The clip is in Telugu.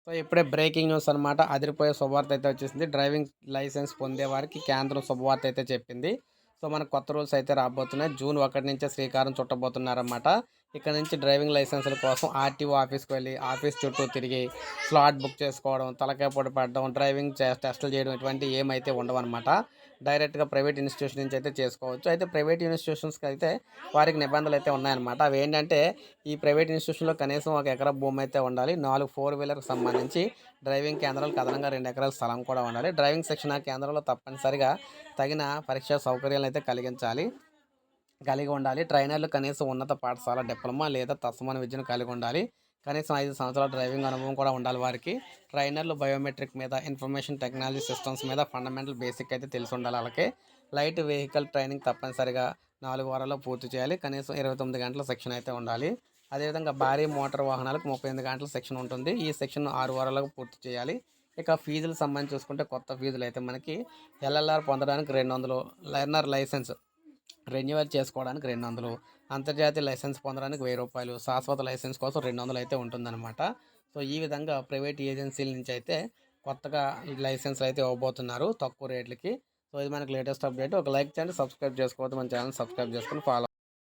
సో ఇప్పుడే బ్రేకింగ్ న్యూస్ అనమాట. అదిరిపోయే శుభవార్త అయితే వచ్చేసింది. డ్రైవింగ్ లైసెన్స్ పొందే వారికి కేంద్రం శుభవార్త అయితే చెప్పింది. సో మనకు కొత్త రూల్స్ అయితే రాబోతున్నాయి. జూన్ 1 నుంచే శ్రీకారం చుట్టబోతున్నారన్నమాట. ఇక నుంచి డ్రైవింగ్ లైసెన్సుల కోసం ఆర్‌టీఓ ఆఫీస్‌కి వెళ్ళి ఆఫీస్ చుట్టూ తిరిగి స్లాట్ బుక్ చేసుకోవడం, తలకాయ పొడి పడడం, డ్రైవింగ్ టెస్టులు చేయడం ఇటువంటివి ఏమైతే ఉండవన్నమాట. డైరెక్ట్‌గా ప్రైవేట్ ఇన్‌స్టిట్యూషన్ నుంచి అయితే చేసుకోవచ్చు. అయితే ప్రైవేట్ ఇన్‌స్టిట్యూషన్స్‌కి అయితే వారికి నిబంధనలు అయితే ఉన్నాయన్నమాట. అవేంటంటే ఈ ప్రైవేట్ ఇన్‌స్టిట్యూషన్‌లో కనీసం 1 ఎకరా భూమి అయితే ఉండాలి. 4 ఫోర్ వీలర్‌కి సంబంధించి డ్రైవింగ్ కేంద్రాలకు అదనంగా 2 ఎకరాల స్థలం కూడా ఉండాలి. డ్రైవింగ్ శిక్షణ కేంద్రంలో తప్పనిసరిగా తగిన పరీక్షా సౌకర్యాలనైతే కలిగి ఉండాలి. ట్రైనర్లు కనీసం ఉన్నత పాఠశాల డిప్లొమా లేదా తత్సమాన విద్యను కలిగి ఉండాలి. కనీసం 5 సంవత్సరాల డ్రైవింగ్ అనుభవం కూడా ఉండాలి వారికి. ట్రైనర్లు బయోమెట్రిక్ మీద, ఇన్ఫర్మేషన్ టెక్నాలజీ సిస్టమ్స్ మీద ఫండమెంటల్ బేసిక్ అయితే తెలిసుండాలి ఆళ్ళకి. లైట్ వెహికల్ ట్రైనింగ్ తప్పనిసరిగా 4 వారాల్లో పూర్తి చేయాలి. కనీసం 29 గంటల శిక్షణ అయితే ఉండాలి. అదేవిధంగా భారీ మోటార్ వాహనాలకు 38 గంటల శిక్షణ ఉంటుంది. ఈ శిక్షణను 6 వారాల్లో పూర్తి చేయాలి. ఇక ఫీజులకు సంబంధించి చూసుకుంటే కొత్త ఫీజులైతే మనకి ఎల్ఎల్ఆర్ పొందడానికి 200, లెర్నర్ లైసెన్స్ రెన్యువల్ చేసుకోవడానికి 200, అంతర్జాతీయ లైసెన్స్ పొందడానికి రూ. 1000, శాశ్వత లైసెన్స్ కోసం 200 అయితే ఉంటుందన్నమాట. సో ఈ విధంగా ప్రైవేట్ ఏజెన్సీల నుంచి అయితే కొత్తగా లైసెన్స్‌లు అయితే ఇవ్వబోతున్నారు తక్కువ రేట్లకి. సో ఇది మనకి లేటెస్ట్ అప్డేట్. ఒక లైక్ చేయండి, సబ్స్క్రైబ్ చేసుకోవద్దు. మన ఛానల్ సబ్స్క్రైబ్ చేసుకొని ఫాలో